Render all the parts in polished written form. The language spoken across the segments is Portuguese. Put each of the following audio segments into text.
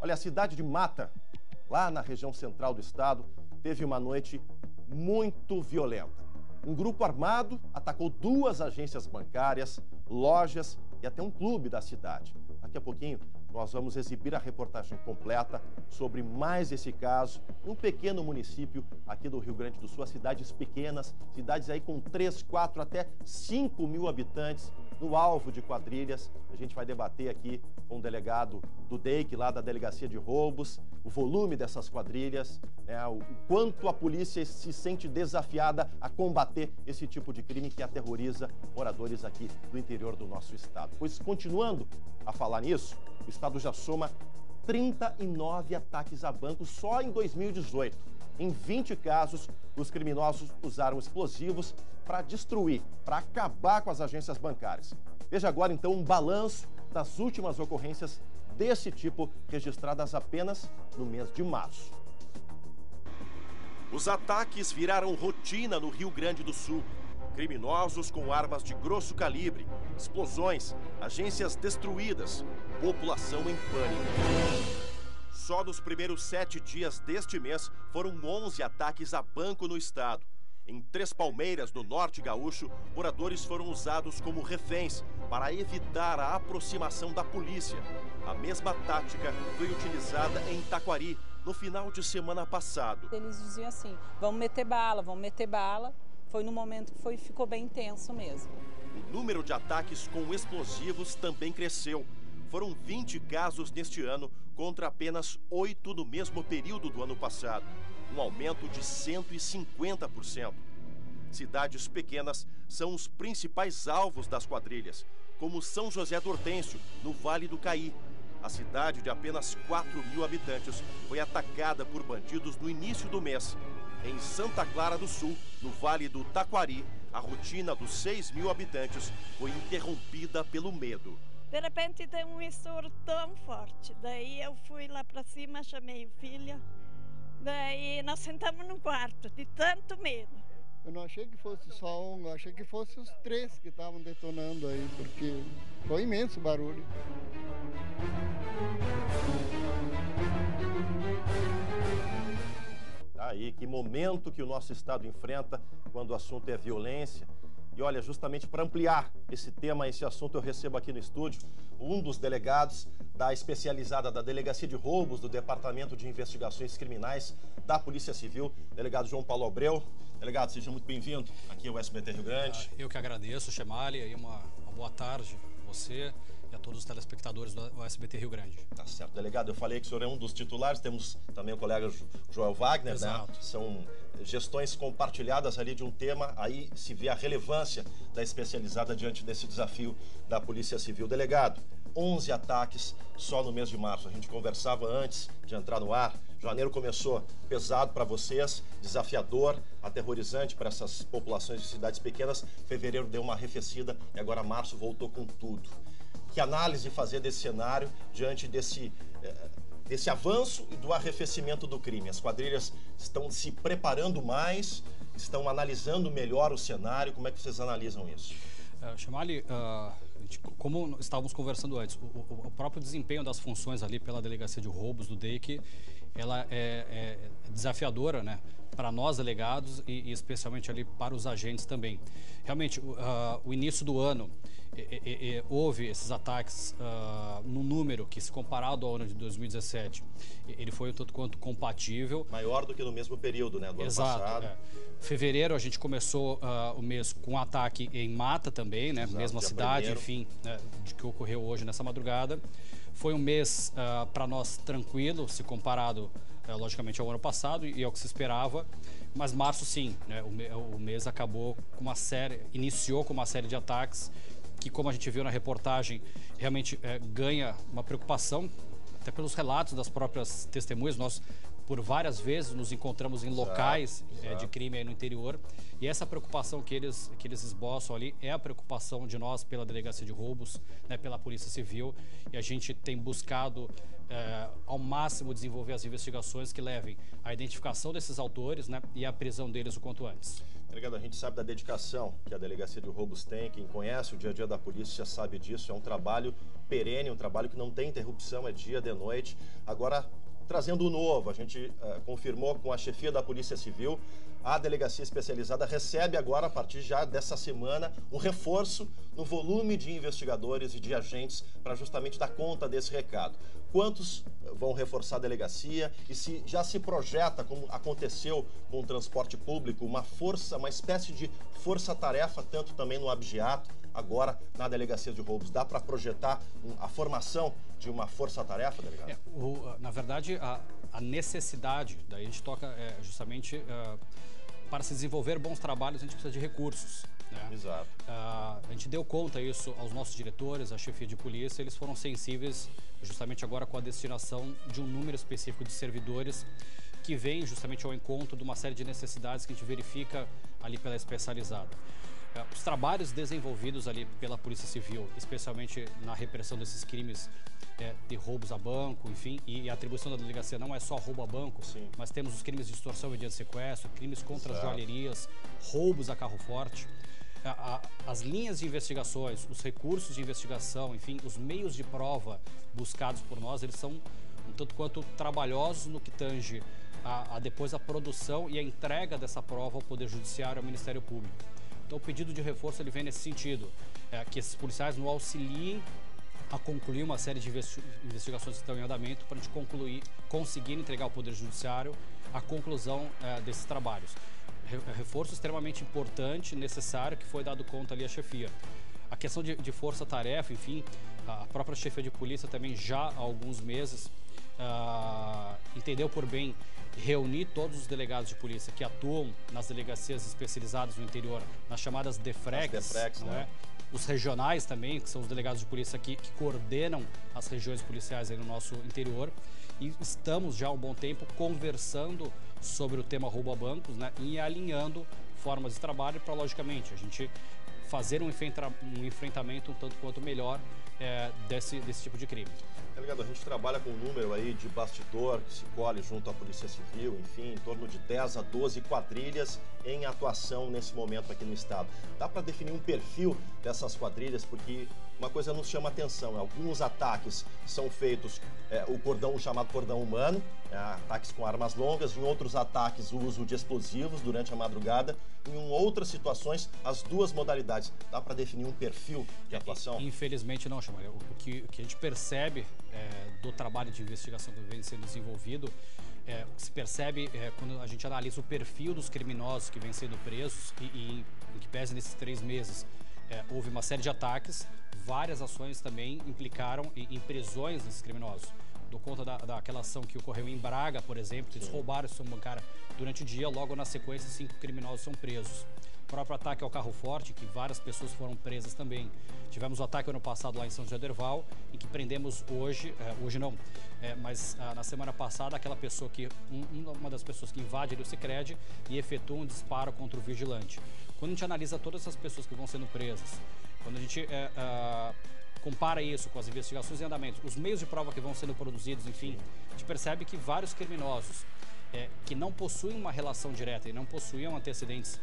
Olha, a cidade de Mata, lá na região central do estado, teve uma noite muito violenta. Um grupo armado atacou 2 agências bancárias, lojas e até um clube da cidade. Daqui a pouquinho nós vamos exibir a reportagem completa sobre mais esse caso em um pequeno município aqui do Rio Grande do Sul, as cidades pequenas, cidades aí com 3, 4, até 5 mil habitantes, no alvo de quadrilhas. A gente vai debater aqui com o delegado do DEIC, lá da Delegacia de Roubos, o volume dessas quadrilhas, o quanto a polícia se sente desafiada a combater esse tipo de crime que aterroriza moradores aqui do interior do nosso estado. Pois, continuando a falar nisso, o estado já soma 39 ataques a bancos só em 2018. Em 20 casos, os criminosos usaram explosivos para destruir, para acabar com as agências bancárias. Veja agora, então, um balanço das últimas ocorrências desse tipo registradas apenas no mês de março. Os ataques viraram rotina no Rio Grande do Sul. Criminosos com armas de grosso calibre, explosões, agências destruídas, população em pânico. Só nos primeiros 7 dias deste mês foram 11 ataques a banco no estado. Em Três Palmeiras, no norte gaúcho, moradores foram usados como reféns para evitar a aproximação da polícia. A mesma tática foi utilizada em Taquari no final de semana passado. Eles diziam assim, vamos meter bala, vamos meter bala. Foi no momento que ficou bem intenso mesmo. O número de ataques com explosivos também cresceu. Foram 20 casos neste ano contra apenas 8 no mesmo período do ano passado. Um aumento de 150%. Cidades pequenas são os principais alvos das quadrilhas, como São José do Hortêncio, no Vale do Caí. A cidade de apenas 4 mil habitantes foi atacada por bandidos no início do mês. Em Santa Clara do Sul, no Vale do Taquari, a rotina dos 6 mil habitantes foi interrompida pelo medo. De repente deu um estouro tão forte, daí eu fui lá para cima, chamei o filho, daí nós sentamos no quarto, de tanto medo. Eu não achei que fosse só um, eu achei que fosse os 3 que estavam detonando aí, porque foi imenso o barulho. Aí, que momento que o nosso estado enfrenta quando o assunto é violência. E olha, justamente para ampliar esse tema, esse assunto, eu recebo aqui no estúdio um dos delegados da especializada da Delegacia de Roubos do Departamento de Investigações Criminais da Polícia Civil, delegado João Paulo Abreu. Delegado, seja muito bem-vindo aqui ao SBT Rio Grande. Eu que agradeço, Chemali, aí uma boa tarde a você e a todos os telespectadores do SBT Rio Grande. Tá certo, delegado, eu falei que o senhor é um dos titulares, temos também o colega Joel Wagner, Exato. Né? São gestões compartilhadas ali de um tema, aí se vê a relevância da especializada diante desse desafio da Polícia Civil. Delegado, 11 ataques só no mês de março, a gente conversava antes de entrar no ar, janeiro começou pesado para vocês, desafiador, aterrorizante para essas populações de cidades pequenas, fevereiro deu uma arrefecida e agora março voltou com tudo. Que análise fazer desse cenário diante desse avanço e do arrefecimento do crime? As quadrilhas estão se preparando mais, estão analisando melhor o cenário, como é que vocês analisam isso? Chemali, como estávamos conversando antes, o próprio desempenho das funções ali pela Delegacia de Roubos do DEIC, ela é desafiadora, né, para nós delegados e especialmente ali para os agentes também. Realmente, o início do ano, houve esses ataques no número que, se comparado ao ano de 2017, ele foi um tanto quanto compatível. Maior do que no mesmo período, né, do ano passado. Fevereiro a gente começou o mês com um ataque em Mata também, né, Exato, mesma cidade, enfim, né, de que ocorreu hoje nessa madrugada. Foi um mês para nós tranquilo, se comparado logicamente ao ano passado e ao que se esperava, mas março sim, né, o mês acabou com uma série, iniciou com uma série de ataques que, como a gente viu na reportagem, realmente ganha uma preocupação, até pelos relatos das próprias testemunhas. Nós, por várias vezes, nos encontramos em locais de crime aí no interior, e essa preocupação que eles esboçam ali é a preocupação de nós pela Delegacia de Roubos, né, pela Polícia Civil, e a gente tem buscado ao máximo desenvolver as investigações que levem à identificação desses autores, né, e à prisão deles o quanto antes. Delegado, a gente sabe da dedicação que a Delegacia de Roubos tem. Quem conhece o dia a dia da polícia já sabe disso. É um trabalho perene, um trabalho que não tem interrupção, é dia de noite. Agora, trazendo o novo, a gente confirmou com a chefia da Polícia Civil, a Delegacia Especializada recebe agora, a partir já dessa semana, um reforço no volume de investigadores e de agentes para justamente dar conta desse recado. Quantos vão reforçar a delegacia e se já se projeta, como aconteceu com o transporte público, uma espécie de força-tarefa, tanto também no Abigeato, agora na Delegacia de Roubos. Dá para projetar a formação de uma força-tarefa, delegado? Na verdade, a necessidade, daí a gente toca justamente para se desenvolver bons trabalhos, a gente precisa de recursos. Né? Exato. A gente deu conta isso aos nossos diretores, à chefia de polícia, eles foram sensíveis justamente agora com a destinação de um número específico de servidores que vem justamente ao encontro de uma série de necessidades que a gente verifica ali pela especializada. Os trabalhos desenvolvidos ali pela Polícia Civil, especialmente na repressão desses crimes de roubos a banco, enfim, e a atribuição da delegacia não é só roubo a banco, sim, mas temos os crimes de extorsão mediante sequestro, crimes contra as joalherias, roubos a carro forte. As linhas de investigações, os recursos de investigação, enfim, os meios de prova buscados por nós, eles são um tanto quanto trabalhosos no que tange depois a produção e a entrega dessa prova ao Poder Judiciário e ao Ministério Público. Então o pedido de reforço ele vem nesse sentido, que esses policiais nos auxiliem a concluir uma série de investigações que estão em andamento para a gente conseguir entregar ao Poder Judiciário a conclusão desses trabalhos. Reforço extremamente importante, necessário, que foi dado conta ali à chefia. A questão de força-tarefa, enfim, a própria chefia de polícia também já há alguns meses entendeu por bem reunir todos os delegados de polícia que atuam nas delegacias especializadas no interior, nas chamadas DEFREX, né? Os regionais também, que são os delegados de polícia que coordenam as regiões policiais aí no nosso interior. E estamos já há um bom tempo conversando sobre o tema roubo a bancos, né, e alinhando formas de trabalho para, logicamente, a gente fazer um enfrentamento um tanto quanto melhor desse tipo de crime. Delegado, a gente trabalha com um número aí de bastidor que se colhe junto à Polícia Civil, enfim, em torno de 10 a 12 quadrilhas em atuação nesse momento aqui no estado. Dá para definir um perfil dessas quadrilhas, porque uma coisa nos chama atenção, alguns ataques são feitos o chamado cordão humano, ataques com armas longas, em outros ataques o uso de explosivos durante a madrugada, em outras situações as duas modalidades. Dá para definir um perfil de atuação? Infelizmente não, Chamalho. O que a gente percebe do trabalho de investigação que vem sendo desenvolvido, o que se percebe quando a gente analisa o perfil dos criminosos que vêm sendo presos e em que pese nesses 3 meses houve uma série de ataques, várias ações também implicaram em prisões desses criminosos. Dou conta daquela ação que ocorreu em Braga, por exemplo, que eles roubaram a instituição bancária durante o dia, logo na sequência 5 criminosos são presos. O próprio ataque ao carro forte, que várias pessoas foram presas também. Tivemos o ataque ano passado lá em São José do Herval, em que prendemos mas na semana passada aquela pessoa uma das pessoas que invade o Sicredi e efetua um disparo contra o vigilante. Quando a gente analisa todas essas pessoas que vão sendo presas, quando a gente compara isso com as investigações em andamento, os meios de prova que vão sendo produzidos, enfim, a gente percebe que vários criminosos que não possuem uma relação direta e não possuíam antecedentes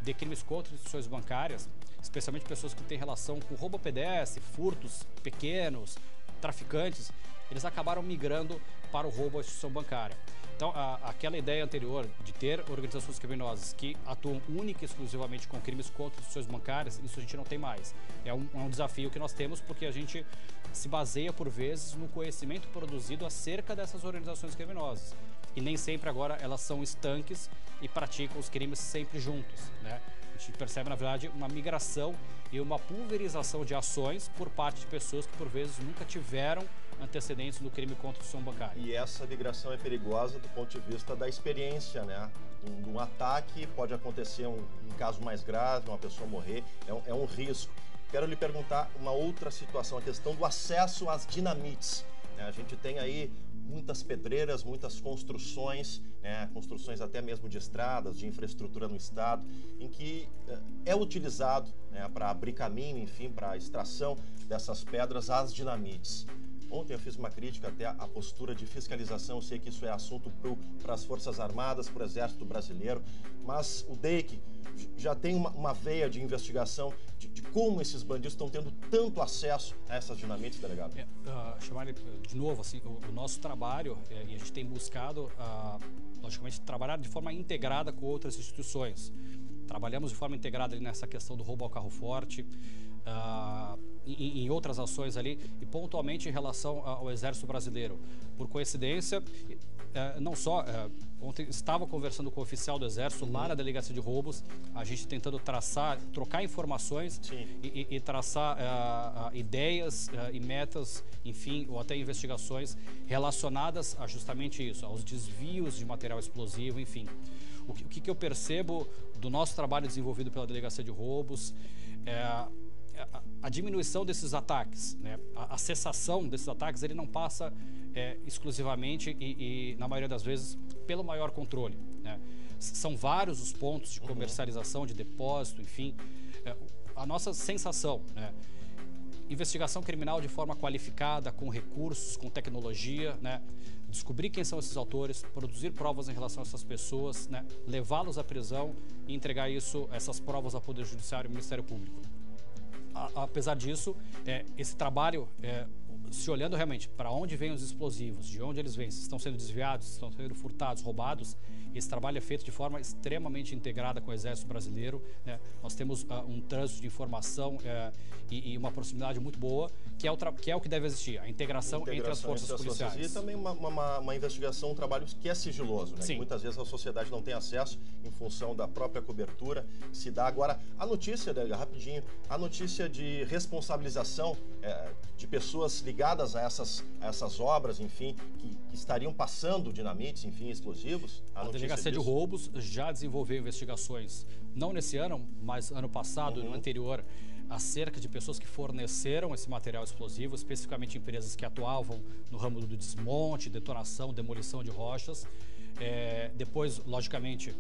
de crimes contra instituições bancárias, especialmente pessoas que têm relação com roubo a pedestre, furtos pequenos, traficantes, eles acabaram migrando para o roubo à instituição bancária. Então, aquela ideia anterior de ter organizações criminosas que atuam única e exclusivamente com crimes contra instituições bancárias, isso a gente não tem mais. É um desafio que nós temos porque a gente se baseia, por vezes, no conhecimento produzido acerca dessas organizações criminosas. E nem sempre agora elas são estanques e praticam os crimes sempre juntos, né? A gente percebe, na verdade, uma migração e uma pulverização de ações por parte de pessoas que, por vezes, nunca tiveram antecedentes no crime contra a instituição bancária. E essa migração é perigosa do ponto de vista da experiência, né? Um ataque pode acontecer um caso mais grave, uma pessoa morrer, é um risco. Quero lhe perguntar uma outra situação, a questão do acesso às dinamites. A gente tem aí muitas pedreiras, muitas construções, construções até mesmo de estradas, de infraestrutura no estado, em que é utilizado para abrir caminho, enfim, para a extração dessas pedras, as dinamites. Ontem eu fiz uma crítica até à postura de fiscalização. Eu sei que isso é assunto para as Forças Armadas, para o Exército Brasileiro, mas o DEIC já tem uma veia de investigação de como esses bandidos estão tendo tanto acesso a essas dinamites, delegado. Chamar de novo, assim, o nosso trabalho, e a gente tem buscado, logicamente, trabalhar de forma integrada com outras instituições. Trabalhamos de forma integrada ali nessa questão do roubo ao carro forte, em outras ações ali, e pontualmente em relação ao Exército Brasileiro. Por coincidência, não só, ontem estava conversando com o oficial do Exército lá na Delegacia de Roubos, a gente tentando trocar informações e traçar ideias e metas, enfim, ou até investigações relacionadas a justamente isso, aos desvios de material explosivo, enfim. O que eu percebo do nosso trabalho desenvolvido pela Delegacia de Roubos a diminuição desses ataques, né? A cessação desses ataques, ele não passa exclusivamente e na maioria das vezes pelo maior controle, né? São vários os pontos de comercialização, de depósito, enfim. A nossa sensação, né? Investigação criminal de forma qualificada, com recursos, com tecnologia, né? Descobrir quem são esses autores, produzir provas em relação a essas pessoas, né? Levá-los à prisão e entregar essas provas ao Poder Judiciário e ao Ministério Público. Apesar disso, esse trabalho, se olhando realmente para onde vêm os explosivos, de onde eles vêm, se estão sendo desviados, se estão sendo furtados, roubados, esse trabalho é feito de forma extremamente integrada com o Exército Brasileiro, né? Nós temos um trânsito de informação e uma proximidade muito boa, que é o que deve existir, a integração entre as forças policiais. E também uma investigação, um trabalho que é sigiloso, né? Que muitas vezes a sociedade não tem acesso em função da própria cobertura que se dá. Agora, a notícia, rapidinho, a notícia de responsabilização de pessoas ligadas a essas obras, enfim, que estariam passando dinamites, enfim, explosivos. A Delegacia de Roubos já desenvolveu investigações, não nesse ano, mas ano passado e no anterior, acerca de pessoas que forneceram esse material explosivo, especificamente empresas que atuavam no ramo do desmonte, detonação, demolição de rochas. Depois, logicamente,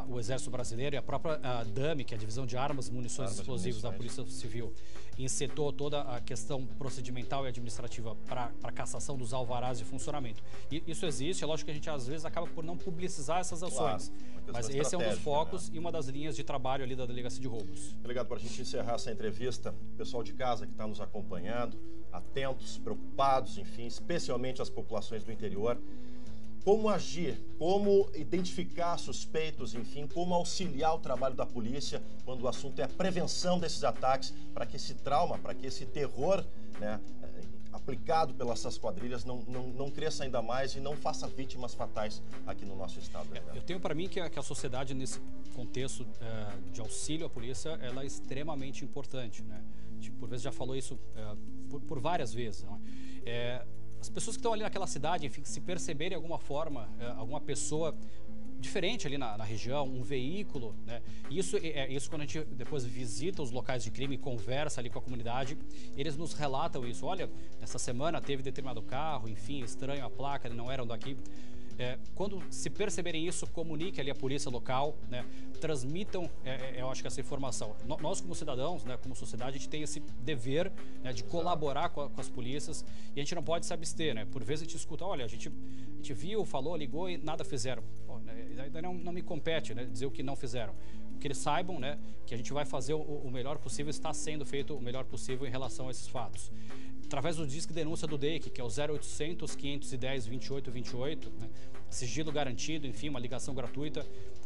o Exército Brasileiro e a própria DAMI, que é a Divisão de Armas e Munições Explosivas da Polícia Civil, insetou toda a questão procedimental e administrativa para a cassação dos alvarás de funcionamento. E isso existe, é lógico que a gente às vezes acaba por não publicizar essas ações, mas esse é um dos focos, né? E uma das linhas de trabalho ali da Delegacia de Roubos. Obrigado. Para a gente encerrar essa entrevista, o pessoal de casa que está nos acompanhando, atentos, preocupados, enfim, especialmente as populações do interior, como agir, como identificar suspeitos, enfim, como auxiliar o trabalho da polícia quando o assunto é a prevenção desses ataques, para que esse trauma, para que esse terror, né, aplicado pelas essas quadrilhas não cresça ainda mais e não faça vítimas fatais aqui no nosso estado. Né? Eu tenho para mim que a sociedade, nesse contexto de auxílio à polícia, ela é extremamente importante, né? Tipo, por vezes já falou isso por várias vezes, né? As pessoas que estão ali naquela cidade, enfim, se perceberem de alguma forma, alguma pessoa diferente ali na região, um veículo, né? Isso quando a gente depois visita os locais de crime e conversa ali com a comunidade, eles nos relatam isso. Olha, nessa semana teve determinado carro, enfim, estranho a placa, não eram daqui. Quando se perceberem isso, comunique ali a polícia local, né? Transmitam, eu acho que essa informação. Nós como cidadãos, né, como sociedade, a gente tem esse dever, né, de colaborar com as polícias e a gente não pode se abster, né? Por vezes a gente escuta, olha, a gente viu, falou, ligou e nada fizeram. Pô, ainda não me compete, né, dizer o que não fizeram. Que eles saibam, né, que a gente vai fazer o melhor possível, está sendo feito o melhor possível em relação a esses fatos. Através do disque denúncia do DEIC, que é o 0800 510 2828, né? Sigilo garantido, enfim, uma ligação gratuita.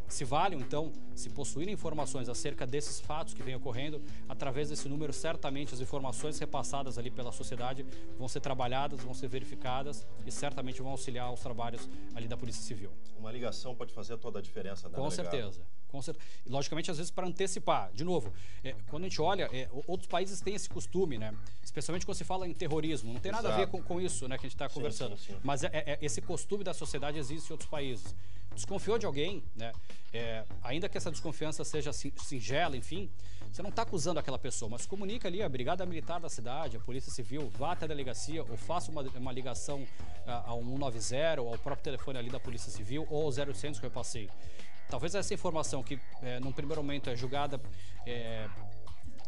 Se valham, então, se possuírem informações acerca desses fatos que vêm ocorrendo, através desse número, certamente as informações repassadas ali pela sociedade vão ser trabalhadas, vão ser verificadas e certamente vão auxiliar os trabalhos ali da Polícia Civil. Uma ligação pode fazer toda a diferença, né? Com certeza. E, logicamente, às vezes, para antecipar. De novo, quando a gente olha, outros países têm esse costume, né? Especialmente quando se fala em terrorismo. Não tem nada a ver com isso, né, que a gente está conversando. Sim. Mas esse costume da sociedade existe em outros países. Desconfiou de alguém, né? Ainda que essa desconfiança seja singela, enfim, você não está acusando aquela pessoa, mas comunica ali a Brigada Militar da cidade, a Polícia Civil, vá até a delegacia ou faça uma ligação ao 190, ao próprio telefone ali da Polícia Civil ou ao 0800 que eu passei. Talvez essa informação que, num primeiro momento, é julgada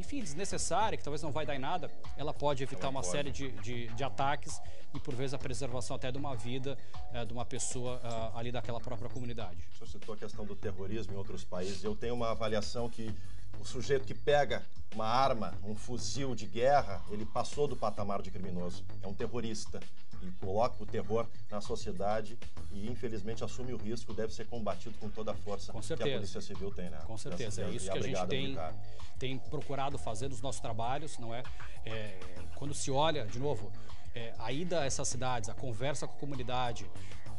enfim, desnecessária, que talvez não vai dar em nada, ela pode evitar uma série de ataques e, por vezes, a preservação até de uma vida de uma pessoa ali daquela própria comunidade. O senhor citou a questão do terrorismo em outros países. Eu tenho uma avaliação que o sujeito que pega uma arma, um fuzil de guerra, ele passou do patamar de criminoso. É um terrorista. E coloca o terror na sociedade e, infelizmente, assume o risco, deve ser combatido com toda a força que a Polícia Civil tem, né? Com certeza, é isso que a gente tem procurado fazer nos nossos trabalhos, não é? Quando se olha, de novo, a ida a essas cidades, a conversa com a comunidade,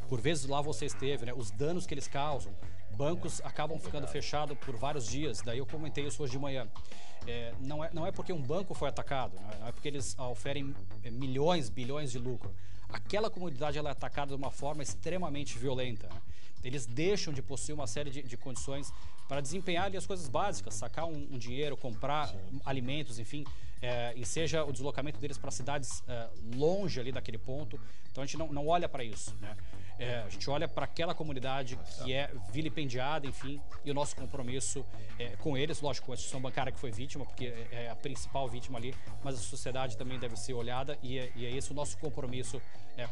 por vezes lá você esteve, né? Os danos que eles causam, bancos acabam ficando fechados por vários dias, daí eu comentei isso hoje de manhã. Não é porque um banco foi atacado, não é porque eles oferem milhões, bilhões de lucro. Aquela comunidade ela é atacada de uma forma extremamente violenta, né? Eles deixam de possuir uma série de condições para desempenhar ali as coisas básicas, sacar um dinheiro, comprar alimentos, enfim, e seja o deslocamento deles para cidades longe ali daquele ponto. Então a gente não olha para isso, né? A gente olha para aquela comunidade que é vilipendiada, enfim, e o nosso compromisso com eles, lógico, com a instituição bancária que foi vítima, porque é a principal vítima ali, mas a sociedade também deve ser olhada e é esse o nosso compromisso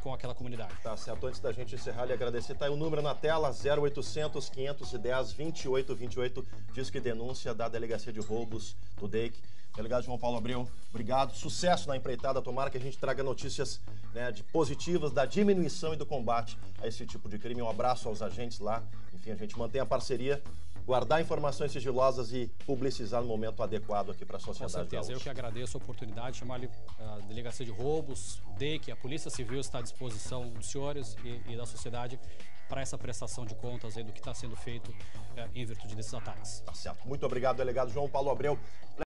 com aquela comunidade. Tá certo, antes da gente encerrar e agradecer, tá aí o número na tela, 0800 510 2828, diz que denúncia da Delegacia de Roubos do DEIC. Delegado João Paulo Abreu, obrigado. Sucesso na empreitada. Tomara que a gente traga notícias, né, positivas da diminuição e do combate a esse tipo de crime. Um abraço aos agentes lá. Enfim, a gente mantém a parceria, guardar informações sigilosas e publicizar no momento adequado aqui para a sociedade. Com certeza. Eu que agradeço a oportunidade de chamar a Delegacia de Roubos, o DEIC, a Polícia Civil está à disposição dos senhores e da sociedade para essa prestação de contas aí do que está sendo feito em virtude desses ataques. Tá certo. Muito obrigado, delegado João Paulo Abreu.